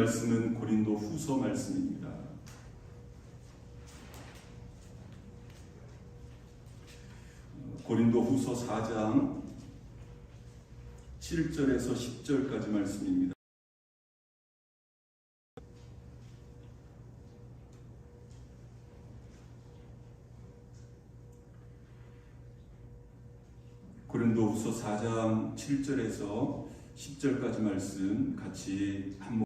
말씀은 고린도 후서 말씀입니다. 고린도 후서 4장 7절에서 10절까지 말씀입니다. 고린도 후서 4장 7절에서 10절까지 말씀 같이 한번.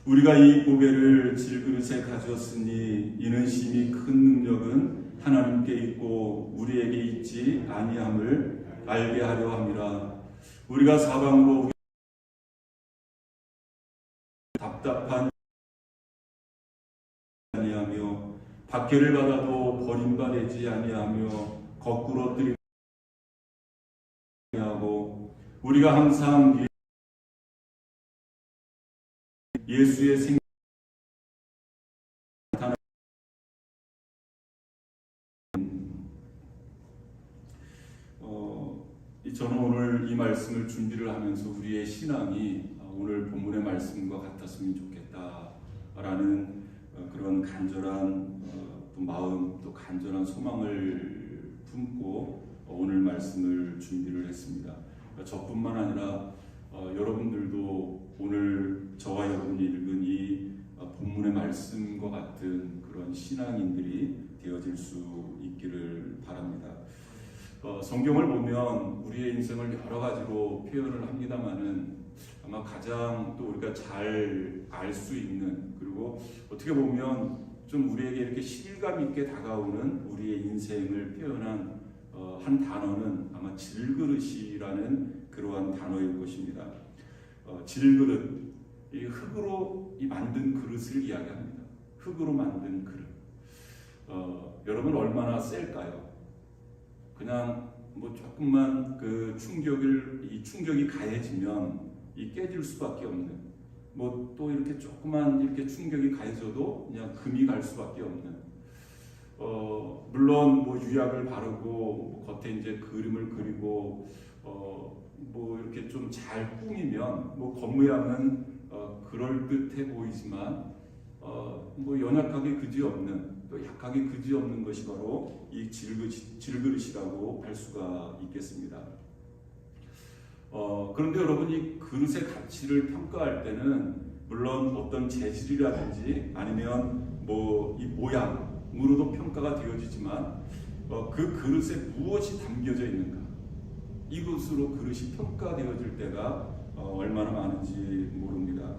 우리가 이 보배를 질그릇에 가졌으니 이는 심히 큰 능력은 하나님께 있고 우리에게 있지 아니함을 알게 하려 함이라. 우리가 사방으로 답답한 아니하며 박해를 받아도 버림받지 아니하며 거꾸로 뜨리 하고 우리가 항상 예수의 생 저는 오늘 이 말씀을 준비를 하면서 우리의 신앙이 오늘 본문의 말씀과 같았으면 좋겠다라는 그런 간절한 또 마음, 또 간절한 소망을 품고 오늘 말씀을 준비를 했습니다. 저뿐만 아니라 여러분들도 오늘 저와 여러분이 읽은 이 본문의 말씀과 같은 그런 신앙인들이 되어질 수 있기를 바랍니다. 성경을 보면 우리의 인생을 여러 가지로 표현을 합니다만은 아마 가장 또 우리가 잘 알 수 있는, 그리고 어떻게 보면 좀 우리에게 이렇게 실감 있게 다가오는 우리의 인생을 표현한 한 단어는 아마 질그릇이라는 그러한 단어일 것입니다. 질그릇, 이 흙으로 만든 그릇을 이야기합니다. 흙으로 만든 그릇. 여러분 얼마나 셀까요? 그냥 뭐 조금만 그 충격이 가해지면 이 깨질 수밖에 없는, 뭐 또 이렇게 조그만 이렇게 충격이 가해져도 그냥 금이 갈 수밖에 없는. 물론 뭐 유약을 바르고 뭐 겉에 이제 그림을 그리고 뭐 이렇게 좀 잘 꾸미면 뭐 겉모양은 그럴 듯해 보이지만 뭐 연약하게 그지없는, 또 약하게 그지없는 것이 바로 이 질그릇이라고 할 수가 있겠습니다. 그런데 여러분, 이 그릇의 가치를 평가할 때는 물론 어떤 재질이라든지 아니면 뭐 이 모양으로도 평가가 되어지지만 그 그릇에 무엇이 담겨져 있는가, 이것으로 그릇이 평가되어질 때가 얼마나 많은지 모릅니다.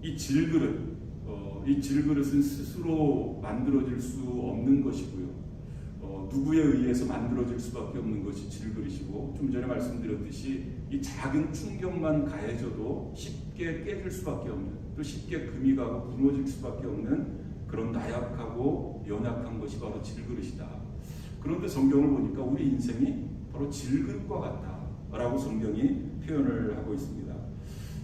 이 질그릇은 스스로 만들어질 수 없는 것이고요. 누구에 의해서 만들어질 수밖에 없는 것이 질그릇이고, 좀 전에 말씀드렸듯이 이 작은 충격만 가해져도 쉽게 깨질 수밖에 없는, 또 쉽게 금이 가고 무너질 수밖에 없는 그런 나약하고 연약한 것이 바로 질그릇이다. 그런데 성경을 보니까 우리 인생이 바로 질그릇과 같다라고 성경이 표현을 하고 있습니다.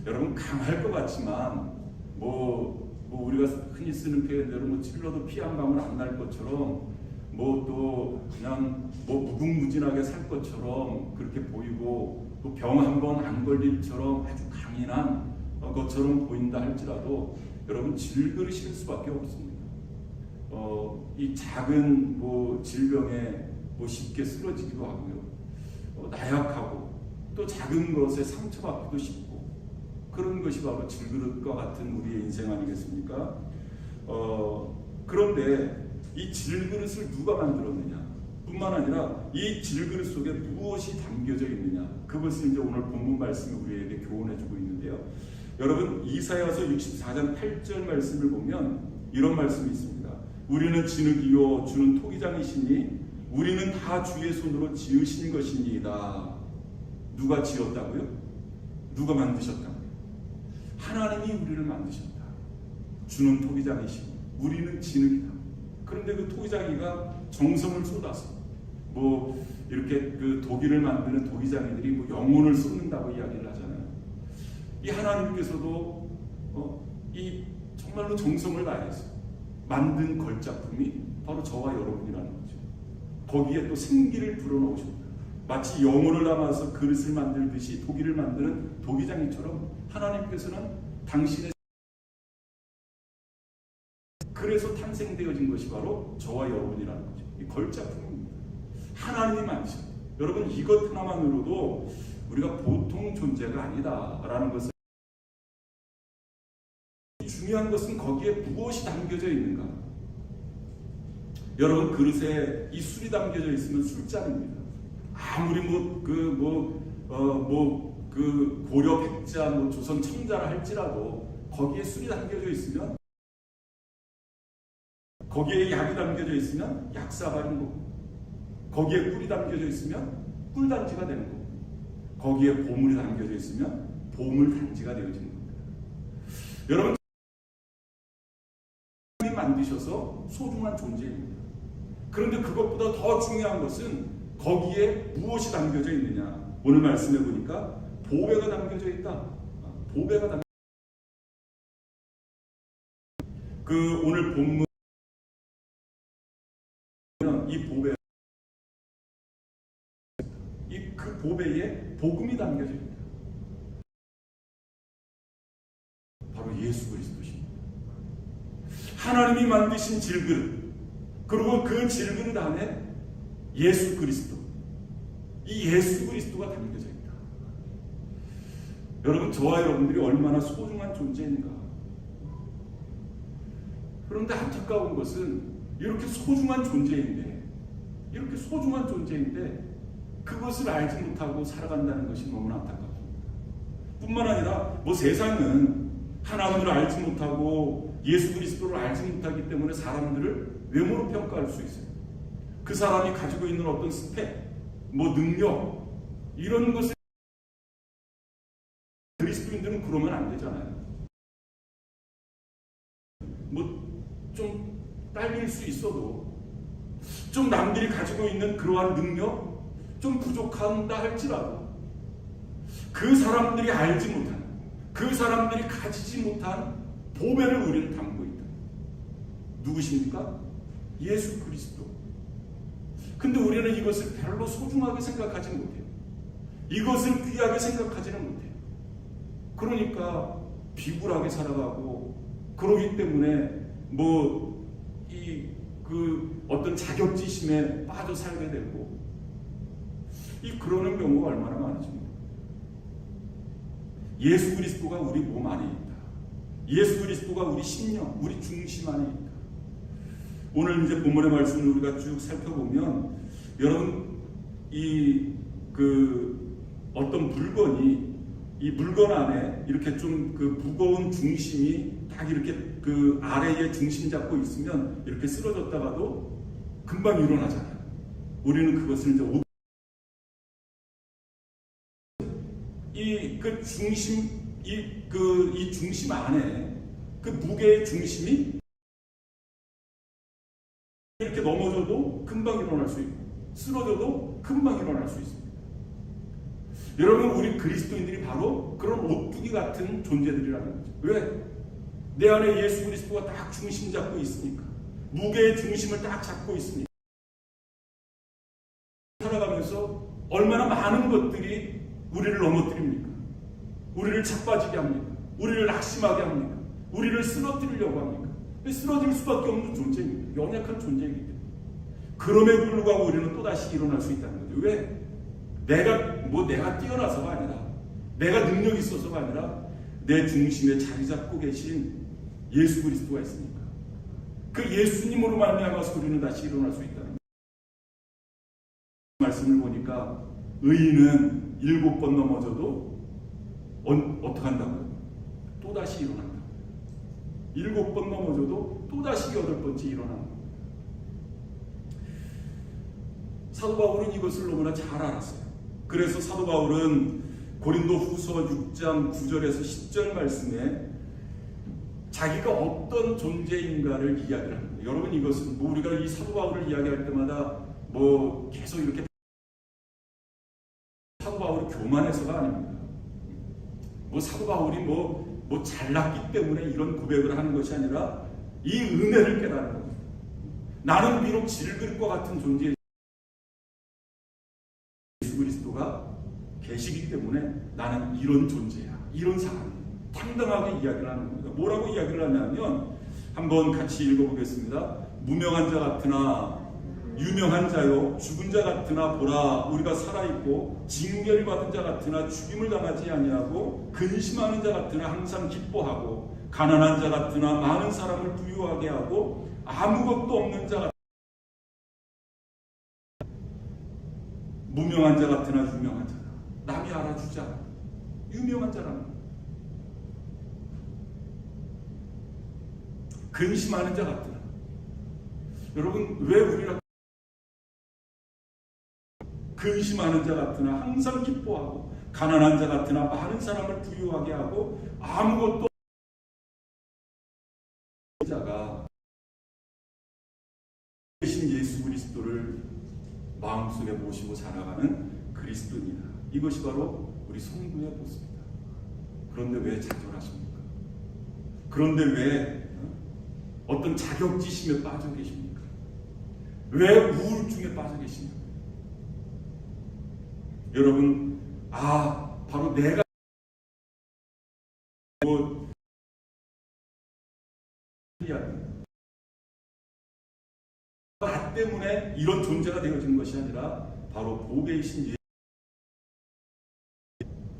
여러분, 강할 것 같지만 뭐 우리가 흔히 쓰는 표현대로 뭐 찔러도 피 한 방울 안 날 것처럼, 뭐 또 그냥 뭐 무궁무진하게 살 것처럼 그렇게 보이고, 또 병 한 번 안 걸릴처럼 아주 강인한 것처럼 보인다 할지라도 여러분, 질그릇일 수밖에 없습니다. 이 작은 뭐 질병에 뭐 쉽게 쓰러지기도 하고요. 나약하고 또 작은 것에 상처받기도 쉽고, 그런 것이 바로 질그릇과 같은 우리의 인생 아니겠습니까? 그런데 이 질그릇을 누가 만들었느냐 뿐만 아니라 이 질그릇 속에 무엇이 담겨져 있느냐, 그것을 이제 오늘 본문 말씀이 우리에게 교훈해주고 있는데요. 여러분, 이사야서 64장 8절 말씀을 보면 이런 말씀이 있습니다. 우리는 진흙이요 주는 토기장이시니 우리는 다 주의 손으로 지으신 것이니이다. 누가 지었다고요? 누가 만드셨다고요? 하나님이 우리를 만드셨다. 주는 토기장이시고 우리는 진흙이다. 그런데 그 토기장이가 정성을 쏟아서 뭐 이렇게 그 도기를 만드는 도기장이들이 뭐 영혼을 쏟는다고 이야기를 하잖아요. 이 하나님께서도 이 정말로 정성을 다해서 만든 걸작품이 바로 저와 여러분이라는 거죠. 거기에 또 생기를 불어넣으셨다. 마치 영혼을 담아서 그릇을 만들듯이 도기를 만드는 도기장이처럼 하나님께서는 당신의 그래서 탄생되어진 것이 바로 저와 여러분이라는 거죠. 이 걸작품입니다. 하나님이 만드신 여러분 이것 하나만으로도 우리가 보통 존재가 아니다라는 것을 중요한 것은 거기에 무엇이 담겨져 있는가. 여러분 그릇에 이 술이 담겨져 있으면 술잔입니다. 아무리 고려 백자 조선 청자라 할지라도 거기에 술이 담겨져 있으면 거기에 약이 담겨져 있으면 약사발인 거고 거기에 꿀이 담겨져 있으면 꿀단지가 되는 거고 거기에 보물이 담겨져 있으면 보물단지가 되어지는 겁니다. 여러분 하나님이 만드셔서 소중한 존재입니다. 그런데 그것보다 더 중요한 것은 거기에 무엇이 담겨져 있느냐. 오늘 말씀해 보니까 보배가 담겨져 있다. 보배가 담겨져 그 오늘 본문 이 보배 그 보배에 복음이 담겨져 있다. 바로 예수 그리스도십니다. 하나님이 만드신 질그릇 그리고 그 질그릇 안에 예수 그리스도 이 예수 그리스도가 담겨져 있다. 여러분 저와 여러분들이 얼마나 소중한 존재인가. 그런데 안타까운 것은 이렇게 소중한 존재인데 그것을 알지 못하고 살아간다는 것이 너무나 안타깝습니다. 뿐만 아니라 세상은 하나님을 알지 못하고 예수 그리스도를 알지 못하기 때문에 사람들을 외모로 평가할 수 있어요. 그 사람이 가지고 있는 어떤 스펙, 능력 이런 것을 그리스도인들은 그러면 안 되잖아요. 좀 딸릴 수 있어도 좀 남들이 가지고 있는 그러한 능력 좀 부족한다 할지라도 그 사람들이 알지 못한 그 사람들이 가지지 못한 보배를 우리는 담고 있다. 누구십니까? 예수 그리스도. 근데 우리는 이것을 별로 소중하게 생각하지 못해요. 이것을 귀하게 생각하지는 못해요. 그러니까 비굴하게 살아가고 그러기 때문에 어떤 자격지심에 빠져 살게 되고 그러는 경우가 얼마나 많으십니까? 예수 그리스도가 우리 몸 안에 있다. 예수 그리스도가 우리 심령, 우리 중심 안에 있다. 오늘 이제 본문의 말씀을 우리가 쭉 살펴보면 여러분 어떤 물건이 이 물건 안에 이렇게 좀 무거운 중심이 딱 이렇게 아래에 중심 잡고 있으면 이렇게 쓰러졌다가도 금방 일어나잖아요. 우리는 그것을 이제 이 중심 안에 그 무게의 중심이 이렇게 넘어져도 금방 일어날 수 있고 쓰러져도 금방 일어날 수 있습니다. 여러분 우리 그리스도인들이 바로 그런 오뚜기 같은 존재들이라는 거죠. 왜? 내 안에 예수 그리스도가 딱 중심 잡고 있으니까 무게의 중심을 딱 잡고 있으니까 살아가면서 얼마나 많은 것들이 우리를 넘어뜨립니까? 우리를 자빠지게 합니까? 우리를 낙심하게 합니까? 우리를 쓰러뜨리려고 합니까? 쓰러질 수밖에 없는 존재입니다. 연약한 존재이기 때문에. 그럼에도 불구하고 우리는 또다시 일어날 수 있다는 거죠. 왜? 내가 뛰어나서가 아니라 내가 능력이 있어서가 아니라 내 중심에 자리 잡고 계신 예수 그리스도가 있으니까 그 예수님으로 말미암아서 우리는 다시 일어날 수 있다는 거죠. 말씀을 보니까 의인은 7번 넘어져도 어떻게 한다고요? 또다시 일어난다. 7번 넘어져도 또다시 8번째 일어난다. 사도 바울은 이것을 너무나 잘 알았어요. 그래서 사도 바울은 고린도 후서 6장 9절에서 10절 말씀에 자기가 어떤 존재인가를 이야기를 합니다. 여러분 이것은 우리가 이 사도 바울을 이야기할 때마다 계속 이렇게 사도 바울이 교만해서가 아닙니다. 사도 바울이 잘났기 때문에 이런 고백을 하는 것이 아니라 이 은혜를 깨달은 겁니다. 나는 비록 질그릇과 같은 존재 예수 계시기 때문에 나는 이런 존재야, 이런 사람이야. 당당하게 이야기를 하는 겁니다. 뭐라고 이야기를 하냐면 한번 같이 읽어보겠습니다. 무명한 자 같으나 유명한 자요, 죽은 자 같으나 보라, 우리가 살아있고 징계를 받은 자 같으나 죽임을 당하지 아니하고 근심하는 자 같으나 항상 기뻐하고 가난한 자 같으나 많은 사람을 부유하게 하고 아무것도 없는 자 같으나 무명한 자 같으나 유명한 자다. 남이 알아주지 않아. 유명한 자라는 거예요. 근심하는 자 같으나. 여러분, 왜 우리가 근심하는 자 같으나 항상 기뻐하고 가난한 자 같으나 많은 사람을 부유하게 하고 아무것도 없는 자가 대신 예수 그리스도를 마음속에 모시고 살아가는 그리스도인이다. 이것이 바로 우리 성도의 모습이다. 그런데 왜 좌절하십니까? 그런데 왜 어떤 자격지심에 빠져 계십니까? 왜 우울증에 빠져 계십니까? 여러분, 바로 내가 나 때문에 이런 존재가 되어지는 것이 아니라 바로 보배이신 예수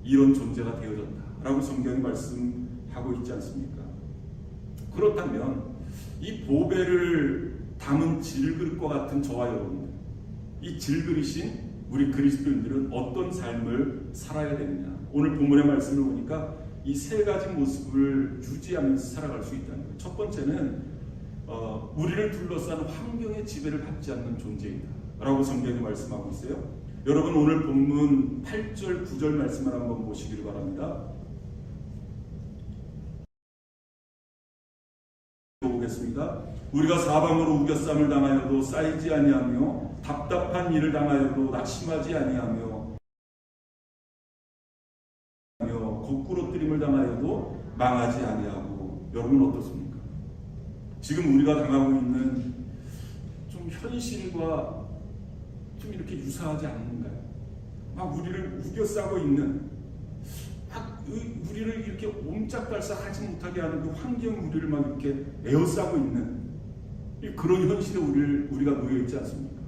이런 존재가 되어졌다라고 성경이 말씀하고 있지 않습니까? 그렇다면 이 보배를 담은 질그릇과 같은 저와 여러분들, 이 질그릇인 우리 그리스도인들은 어떤 삶을 살아야 되느냐? 오늘 본문의 말씀을 보니까 이 세 가지 모습을 유지하면서 살아갈 수 있다는 거예요. 첫 번째는 우리를 둘러싸는 환경의 지배를 받지 않는 존재이다 라고 성경이 말씀하고 있어요. 여러분, 오늘 본문 8절 9절 말씀을 한번 보시기를 바랍니다. 보겠습니다. 우리가 사방으로 우겨쌈을 당하여도 쌓이지 아니하며 답답한 일을 당하여도 낙심하지 아니하며 거꾸로뜨림을 당하여도 망하지 아니하고. 여러분 어떻습니까? 지금 우리가 당하고 있는 좀 현실과 좀 이렇게 유사하지 않는가요? 막 우리를 우겨싸고 있는, 막 우리를 이렇게 옴짝달싹하지 못하게 하는 그 환경이 우리를 막 이렇게 에워싸고 있는 그런 현실에 우리가 놓여있지 않습니까?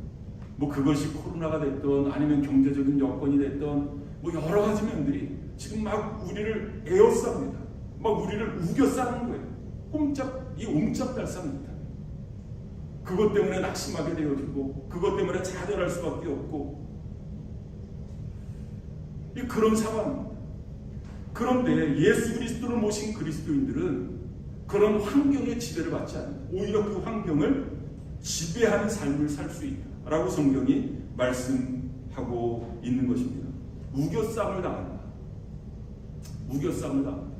뭐 그것이 코로나가 됐던 아니면 경제적인 여건이 됐던 뭐 여러 가지 면들이 지금 막 우리를 에워쌉니다. 막 우리를 우겨싸는 거예요. 옴짝달싹합니다. 그것 때문에 낙심하게 되어지고 그것 때문에 좌절할 수밖에 없고 그런 상황입니다. 그런데 예수 그리스도를 모신 그리스도인들은 그런 환경의 지배를 받지 않는다. 오히려 그 환경을 지배하는 삶을 살 수 있다라고 성경이 말씀하고 있는 것입니다. 우겨쌈을 당한다. 우겨쌈을 당한다.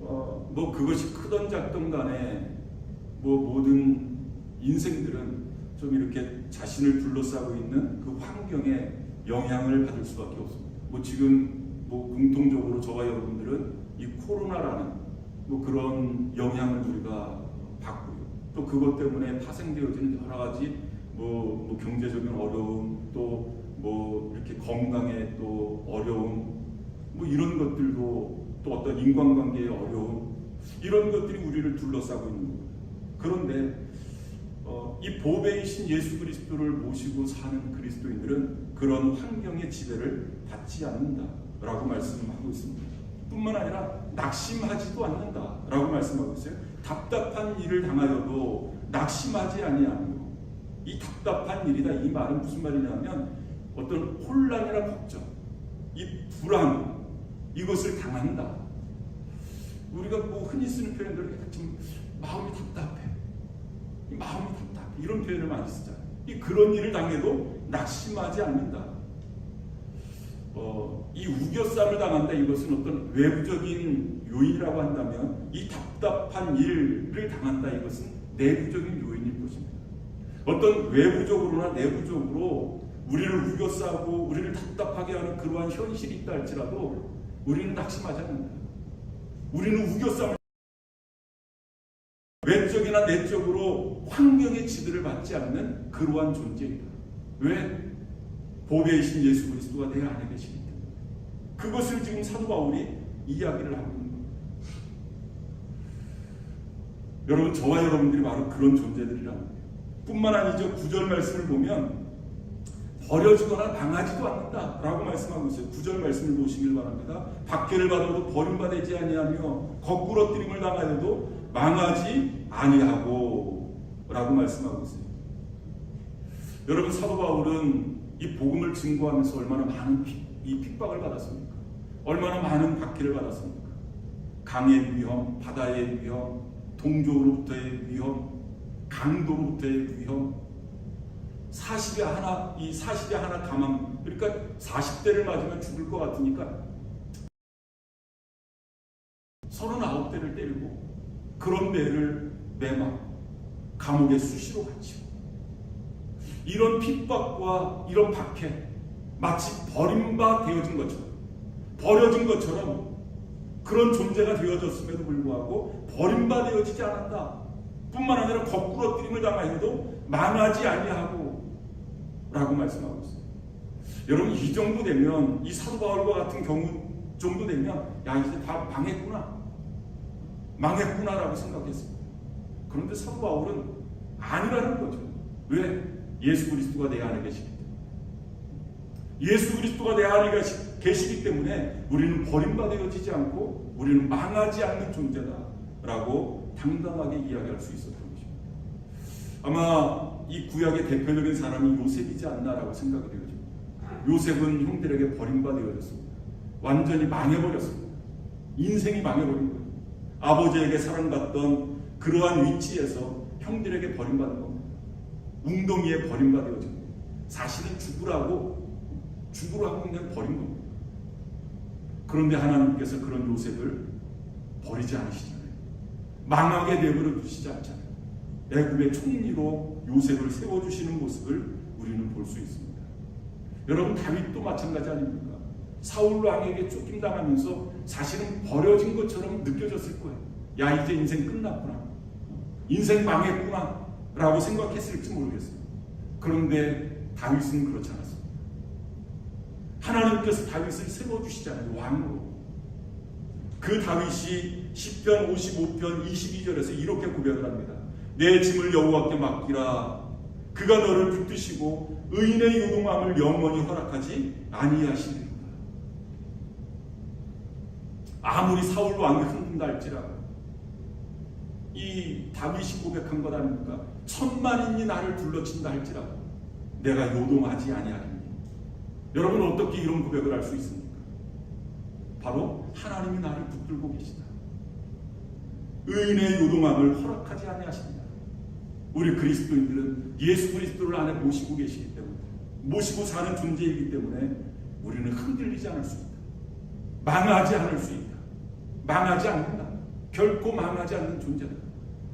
뭐 그것이 크던 작던 간에 뭐 모든 인생들은 좀 이렇게 자신을 둘러싸고 있는 그 환경에 영향을 받을 수밖에 없습니다. 뭐 지금 뭐 공통적으로 저와 여러분들은 이 코로나라는 뭐 그런 영향을 우리가 받고요. 또 그것 때문에 파생되어지는 여러 가지 뭐 경제적인 어려움, 또 뭐 이렇게 건강에 또 어려움, 뭐 이런 것들도, 또 어떤 인간관계의 어려움, 이런 것들이 우리를 둘러싸고 있는 거예요. 그런데 이 보배이신 예수 그리스도를 모시고 사는 그리스도인들은 그런 환경의 지배를 받지 않는다라고 말씀하고 있습니다. 뿐만 아니라 낙심하지도 않는다라고 말씀하고 있어요. 답답한 일을 당하여도 낙심하지 아니하며. 이 답답한 일이다, 이 말은 무슨 말이냐면 어떤 혼란이나 걱정, 이 불안, 이것을 당한다. 우리가 뭐 흔히 쓰는 표현대로 지금 마음이 답답해, 마음이 답답해, 이런 표현을 많이 쓰잖아요. 그런 일을 당해도 낙심하지 않는다. 이 우겨쌈을 당한다, 이것은 어떤 외부적인 요인이라고 한다면 이 답답한 일을 당한다, 이것은 내부적인 요인일 것입니다. 어떤 외부적으로나 내부적으로 우리를 우겨싸고 우리를 답답하게 하는 그러한 현실이 있다 할지라도 우리는 낙심하지 않는다. 우리는 우겨쌈을 외적이나 내적으로 환경의 지배를 받지 않는 그러한 존재이다. 왜? 보배이신 예수 그리스도가 내 안에 계시기 때문에. 그것을 지금 사도 바울이 이야기를 하고 있는 겁니다. 여러분, 저와 여러분들이 바로 그런 존재들이라는 거예요. 뿐만 아니죠. 9절 말씀을 보면 버려지거나 당하지도 않는다라고 말씀하고 있어요. 9절 말씀을 보시길 바랍니다. 박해를 받아도 버림받지 아니하며 거꾸러뜨림을 당하여도 망하지 아니하고 라고 말씀하고 있어요. 여러분, 사도 바울은 이 복음을 증거하면서 얼마나 많은 이 핍박을 받았습니까? 얼마나 많은 박해를 받았습니까? 강의 위험, 바다의 위험, 동족으로부터의 위험, 강도로부터의 위험, 40에 하나 가망, 그러니까 40대를 맞으면 죽을 것 같으니까 39대를 때리고 그런 배를 매마 감옥에 수시로 갇히고, 이런 핍박과 이런 박해, 마치 버려진 것처럼 그런 존재가 되어졌음에도 불구하고 버림받아지지 않았다. 뿐만 아니라 거꾸러뜨림을 당하여도 망하지 아니하고 라고 말씀하고 있어요. 여러분, 이 정도 되면, 이 사도 바울과 같은 경우 정도 되면, 야, 이제 다 망했구나 라고 생각했습니다. 그런데 사도 바울은 아니라는 거죠. 왜? 예수 그리스도가 내 안에 계시기 때문에. 예수 그리스도가 내 안에 계시기 때문에 우리는 버림받아지지 않고 우리는 망하지 않는 존재다라고 당당하게 이야기할 수 있었던 것입니다. 아마 이 구약의 대표적인 사람이 요셉이지 않나라고 생각이 되어집니다. 요셉은 형들에게 버림받아졌습니다. 완전히 망해버렸습니다. 인생이 망해버린 거예요. 아버지에게 사랑받던 그러한 위치에서 형들에게 버림받은 겁니다. 웅덩이에 버림받아진 거예요. 사실은 죽으라고 그냥 버린 겁니다. 그런데 하나님께서 그런 요셉을 버리지 않으시잖아요. 망하게 내버려 두시지 않잖아요. 애굽의 총리로 요셉을 세워주시는 모습을 우리는 볼 수 있습니다. 여러분, 다윗도 마찬가지 아닙니까? 사울 왕에게 쫓김당하면서 사실은 버려진 것처럼 느껴졌을 거예요. 야, 이제 인생 끝났구나, 인생 망했구나 라고 생각했을지 모르겠어요. 그런데 다윗은 그렇지 않았습니다. 하나님께서 다윗을 세워주시잖아요, 왕으로. 그 다윗이 시편 55편 22절에서 이렇게 고백을 합니다. 내 짐을 여호와께 맡기라. 그가 너를 붙드시고 의인의 요동함을 영원히 허락하지 아니하시리로다. 아무리 사울 왕이 흔든다 할지라도 이 다윗이 고백한 것 아닙니까? 천만인이 나를 둘러친다 할지라도 내가 요동하지 아니하리니. 여러분, 어떻게 이런 고백을 할 수 있습니까? 바로 하나님이 나를 붙들고 계시다. 의인의 요동함을 허락하지 아니하십니다. 우리 그리스도인들은 예수 그리스도를 안에 모시고 계시기 때문에, 모시고 사는 존재이기 때문에 우리는 흔들리지 않을 수 있다. 망하지 않을 수 있다. 망하지 않는다. 결코 망하지 않는 존재다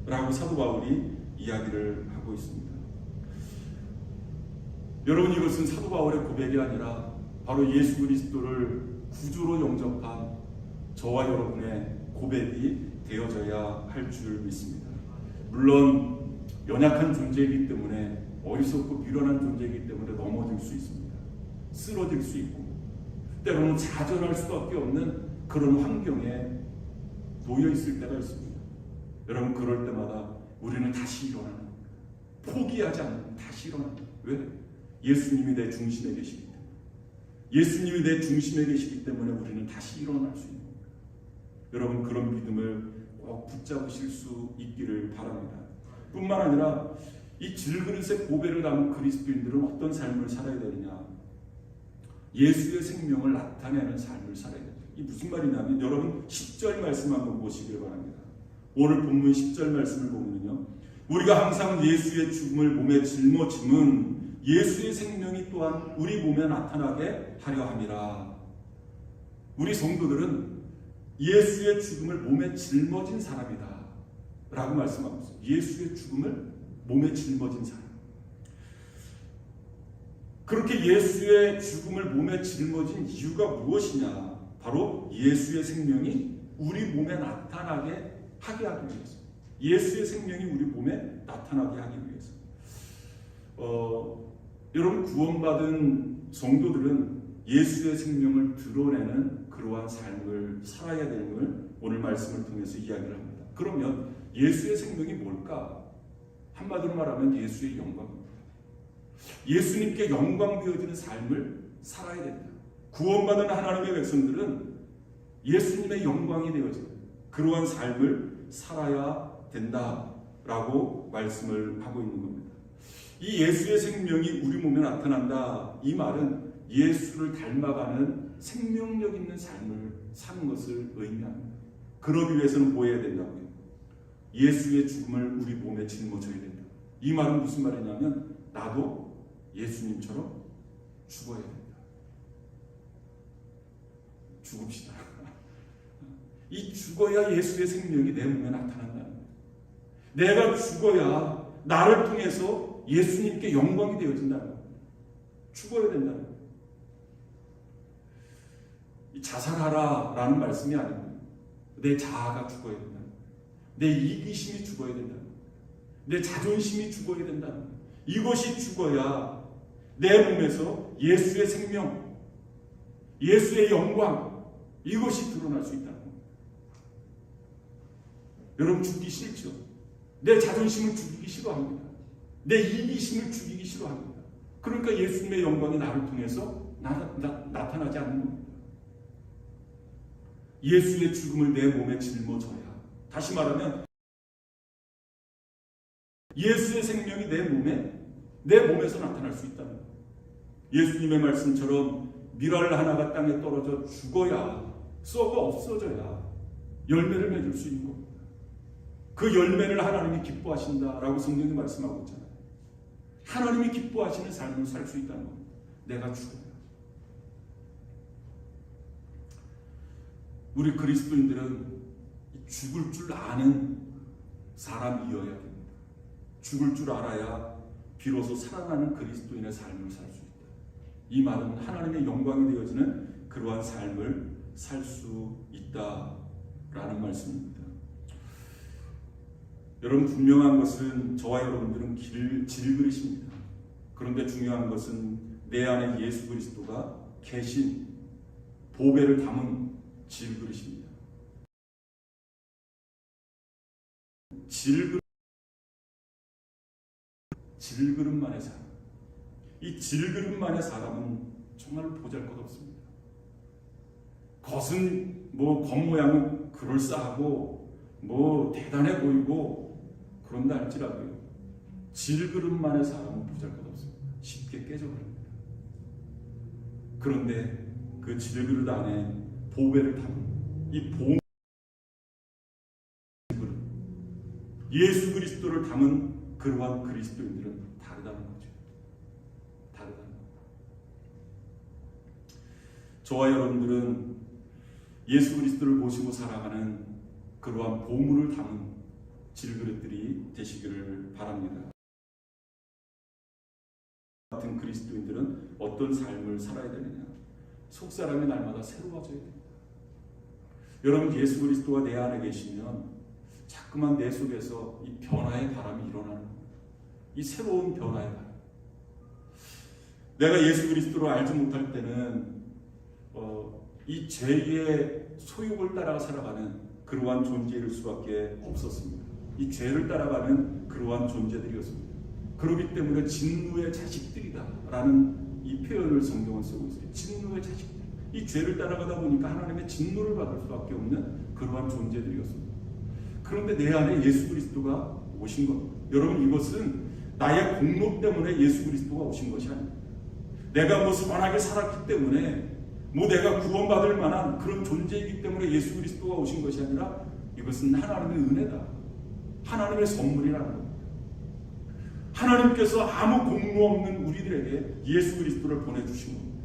라고 사도 바울이 이야기를 하고 있습니다. 여러분, 이것은 사도 바울의 고백이 아니라 바로 예수 그리스도를 구주로 영접한 저와 여러분의 고백이 되어져야 할 줄 믿습니다. 물론 연약한 존재이기 때문에, 어리석고 미련한 존재이기 때문에 넘어질 수 있습니다. 쓰러질 수 있고, 때로는 좌절할 수밖에 없는 그런 환경에 놓여 있을 때가 있습니다. 여러분, 그럴 때마다 우리는 다시 일어나는 겁니다. 포기하지 않는, 다시 일어나는 겁니다. 왜? 예수님이 내 중심에 계시기 때문에. 예수님이 내 중심에 계시기 때문에 우리는 다시 일어날 수 있는 겁니다. 여러분, 그런 믿음을 꼭 붙잡으실 수 있기를 바랍니다. 뿐만 아니라 이 질그릇의 보배를 담은 그리스도인들은 어떤 삶을 살아야 되느냐? 예수의 생명을 나타내는 삶을 살아야 됩니다. 이 무슨 말이냐면, 여러분 10절 말씀 한번 보시길 바랍니다. 오늘 본문 10절 말씀을 보면요, 우리가 항상 예수의 죽음을 몸에 짊어짐은 예수의 생명이 또한 우리 몸에 나타나게 하려 함이라. 우리 성도들은 예수의 죽음을 몸에 짊어진 사람이다 라고 말씀하고 있어요. 예수의 죽음을 몸에 짊어진 사람. 그렇게 예수의 죽음을 몸에 짊어진 이유가 무엇이냐? 바로 예수의 생명이 우리 몸에 나타나게 하게 하기 위해서. 예수의 생명이 우리 몸에 나타나게 하기 위해서. 여러분, 구원받은 성도들은 예수의 생명을 드러내는 그러한 삶을 살아야 되는 오늘 말씀을 통해서 이야기를 합니다. 그러면 예수의 생명이 뭘까? 한마디로 말하면 예수의 영광입니다. 예수님께 영광 되어지는 삶을 살아야 된다. 구원받은 하나님의 백성들은 예수님의 영광이 되어지는 그러한 삶을 살아야 된다라고 말씀을 하고 있는 겁니다. 이 예수의 생명이 우리 몸에 나타난다. 이 말은 예수를 닮아가는 생명력 있는 삶을 사는 것을 의미합니다. 그러기 위해서는 뭐 해야 된다고요? 예수의 죽음을 우리 몸에 짊어져야 된다. 이 말은 무슨 말이냐면 나도 예수님처럼 죽어야 된다. 죽읍시다. 이 죽어야 예수의 생명이 내 몸에 나타난다는 거예요. 내가 죽어야 나를 통해서 예수님께 영광이 되어진다는 거예요. 죽어야 된다는 거예요. 자살하라라는 말씀이 아닙니다. 내 자아가 죽어야 된다는 거예요. 내 이기심이 죽어야 된다는 거예요. 내 자존심이 죽어야 된다는 거예요. 이것이 죽어야 내 몸에서 예수의 생명, 예수의 영광, 이것이 드러날 수 있다는 겁니다. 여러분 죽기 싫죠? 내 자존심을 죽이기 싫어합니다. 내 이기심을 죽이기 싫어합니다. 그러니까 예수님의 영광이 나를 통해서 나타나지 않는 겁니다. 예수의 죽음을 내 몸에 짊어져야, 다시 말하면 예수의 생명이 내 몸에서 나타날 수 있다는 거예요. 예수님의 말씀처럼 밀알 하나가 땅에 떨어져 죽어야, 썩어 없어져야 열매를 맺을 수 있는 겁니다. 그 열매를 하나님이 기뻐하신다라고 성경이 말씀하고 있잖아요. 하나님이 기뻐하시는 삶을 살 수 있다는 겁니다. 내가 죽어야. 우리 그리스도인들은 죽을 줄 아는 사람이어야 됩니다. 죽을 줄 알아야 비로소 살아나는 그리스도인의 삶을 살 수 있다. 이 말은 하나님의 영광이 되어지는 그러한 삶을 살 수 있다라는 말씀입니다. 여러분, 분명한 것은 저와 여러분들은 질그릇입니다. 그런데 중요한 것은 내 안에 예수 그리스도가 계신 보배를 담은 질그릇입니다. 질그릇만의 사람. 이 질그릇만의 사람은 정말 보잘것없습니다. 겉은 겉모양은 그럴싸하고 대단해 보이고 그런다 할지라도요, 질그릇만의 사람은 보잘것없습니다. 쉽게 깨져버립니다. 그런데 그 질그릇 안에 보배를 담은 이 예수 그리스도를 담은 그러한 그리스도인들은 다르다는 거죠. 다르다는 겁니다. 저와 여러분들은 예수 그리스도를 모시고 살아가는 그러한 보물을 담은 질그릇들이 되시기를 바랍니다. 같은 그리스도인들은 어떤 삶을 살아야 되느냐? 속사람이 날마다 새로워져야 됩니다. 여러분, 예수 그리스도가 내 안에 계시면 자꾸만 내 속에서 이 변화의 바람이 일어나는 겁니다. 이 새로운 변화의 바람. 내가 예수 그리스도를 알지 못할 때는 이 죄의 소욕을 따라 살아가는 그러한 존재일 수밖에 없었습니다. 이 죄를 따라가는 그러한 존재들이었습니다. 그렇기 때문에 진노의 자식들이다라는 이 표현을 성경은 쓰고 있어요. 진노의 자식들. 이 죄를 따라가다 보니까 하나님의 진노를 받을 수밖에 없는 그러한 존재들이었습니다. 그런데 내 안에 예수 그리스도가 오신 겁니다. 여러분, 이것은 나의 공로 때문에 예수 그리스도가 오신 것이 아닙니다. 내가 선하게 살았기 때문에 내가 구원받을 만한 그런 존재이기 때문에 예수 그리스도가 오신 것이 아니라 이것은 하나님의 은혜다. 하나님의 선물이라는 겁니다. 하나님께서 아무 공로 없는 우리들에게 예수 그리스도를 보내주신 겁니다.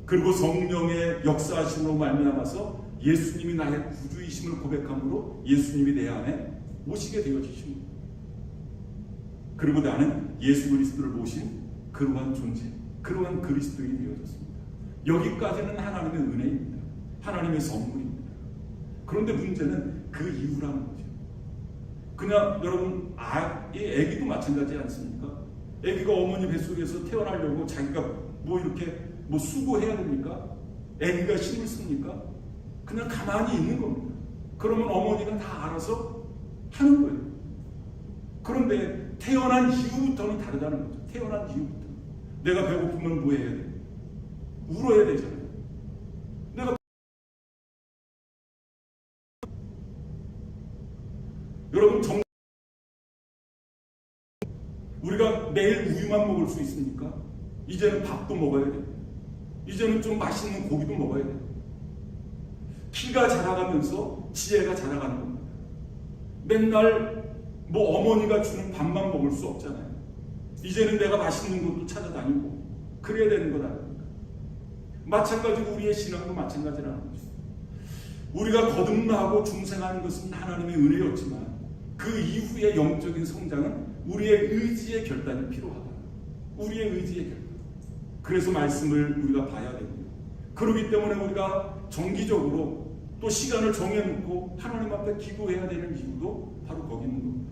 그리고 성령의 역사하심으로 말미암아서 예수님이 나의 구주이심을 고백함으로 예수님이 내 안에 오시게 되어지신 겁니다. 그리고 나는 예수 그리스도를 모신 그러한 존재, 그러한 그리스도인이 되어졌습니다. 여기까지는 하나님의 은혜입니다. 하나님의 선물입니다. 그런데 문제는 그 이유라는 거죠. 그냥 여러분, 애기도 마찬가지지 않습니까? 애기가 어머니 뱃속에서 태어나려고 자기가 이렇게 뭐 수고해야 됩니까? 애기가 힘을 씁니까? 그냥 가만히 있는 겁니다. 그러면 어머니가 다 알아서 하는 거예요. 그런데 태어난 이후부터는 다르다는 거죠. 태어난 이후부터. 내가 배고프면 뭐 해야 돼? 울어야 되잖아요. 내가 여러분 우리가 매일 우유만 먹을 수 있습니까? 이제는 밥도 먹어야 돼요. 이제는 좀 맛있는 고기도 먹어야 돼요. 키가 자라가면서 지혜가 자라가는 겁니다. 맨날 뭐 어머니가 주는 밥만 먹을 수 없잖아요. 이제는 내가 맛있는 것도 찾아다니고 그래야 되는 것 아닙니까? 마찬가지로 우리의 신앙도 마찬가지라는 거죠. 우리가 거듭나고 중생하는 것은 하나님의 은혜였지만 그 이후의 영적인 성장은 우리의 의지의 결단이 필요하다. 우리의 의지의 결단. 그래서 말씀을 우리가 봐야 됩니다. 그렇기 때문에 우리가 정기적으로 또 시간을 정해놓고 하나님 앞에 기도해야 되는 이유도 바로 거기 있는 겁니다.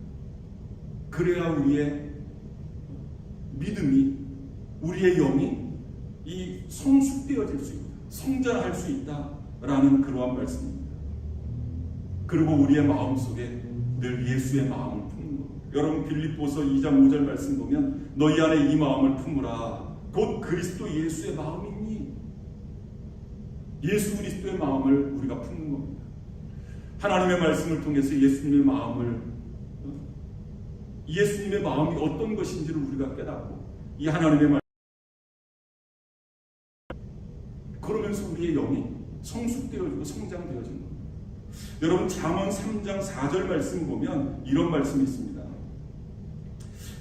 그래야 우리의 믿음이, 우리의 영이 이 성숙되어질 수 있다, 성장할 수 있다라는 그러한 말씀입니다. 그리고 우리의 마음속에 늘 예수의 마음을 품는 겁니다. 여러분 빌립보서 2장 5절 말씀 보면 너희 안에 이 마음을 품으라 곧 그리스도 예수의 마음이니, 예수 그리스도의 마음을 우리가 품는 겁니다. 하나님의 말씀을 통해서 예수님의 마음이 어떤 것인지를 우리가 깨닫고 이 하나님의 말씀 그러면서 우리의 영이 성숙되어지고 성장되어지는 겁니다. 여러분 잠언 3장 4절 말씀 보면 이런 말씀이 있습니다.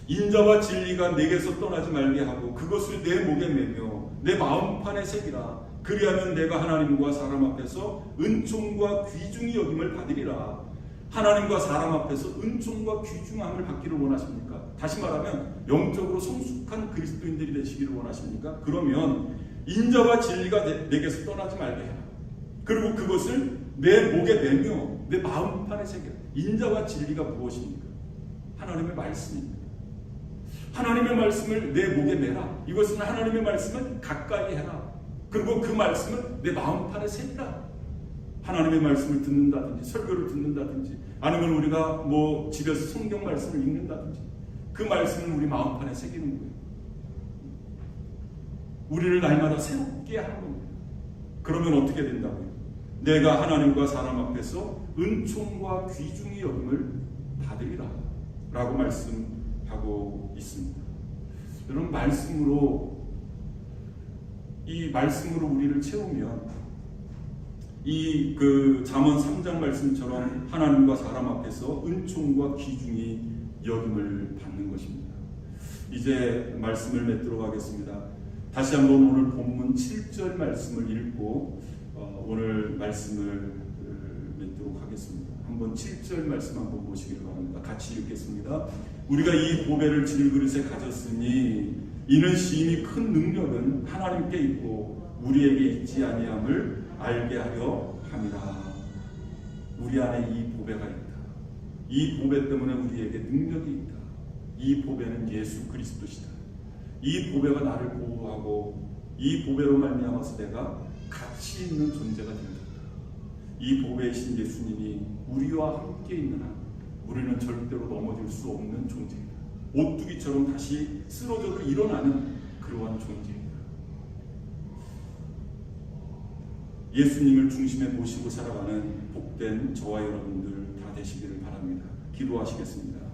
인자와 진리가 내게서 떠나지 말게 하고 그것을 내 목에 매며 내 마음판에 새기라. 그리하면 내가 하나님과 사람 앞에서 은총과 귀중히 여김을 받으리라. 하나님과 사람 앞에서 은총과 귀중함을 받기를 원하십니까? 다시 말하면 영적으로 성숙한 그리스도인들이 되시기를 원하십니까? 그러면 인자와 진리가 내게서 떠나지 말게 해라. 그리고 그것을 내 목에 매며 내 마음판에 새겨라. 인자와 진리가 무엇입니까? 하나님의 말씀입니다. 하나님의 말씀을 내 목에 매라. 이것은 하나님의 말씀을 가까이 해라. 그리고 그 말씀을 내 마음판에 새기라. 하나님의 말씀을 듣는다든지 설교를 듣는다든지 아니면 우리가 뭐 집에서 성경 말씀을 읽는다든지 그 말씀을 우리 마음판에 새기는 거예요. 우리를 날마다 새롭게 하는 겁니다. 그러면 어떻게 된다고요? 내가 하나님과 사람 앞에서 은총과 귀중히 여김을 받으리라 라고 말씀하고 있습니다. 여러분 이 말씀으로 우리를 채우면 이 잠언 3장 말씀처럼 하나님과 사람 앞에서 은총과 귀중히 여김을 받는 것입니다. 이제 말씀을 맺도록 하겠습니다. 다시 한번 오늘 본문 7절 말씀을 읽고 오늘 말씀을 맺도록 하겠습니다. 한번 7절 말씀 한번 보시길 바랍니다. 같이 읽겠습니다. 우리가 이 보배를 질그릇에 가졌으니 이는 시인이 큰 능력은 하나님께 있고 우리에게 있지 아니함을 알게 하려 함이라. 우리 안에 이 보배가 있다. 이 보배 때문에 우리에게 능력이 있다. 이 보배는 예수 그리스도시다. 이 보배가 나를 보호하고 이 보배로 말미암아서 내가 가치 있는 존재가 된다. 이 보배이신 예수님이 우리와 함께 있는 한 우리는 절대로 넘어질 수 없는 존재이다. 오뚜기처럼 다시 쓰러져도 일어나는 그러한 존재입니다. 예수님을 중심에 모시고 살아가는 복된 저와 여러분들 다 되시기를 바랍니다. 기도하시겠습니다.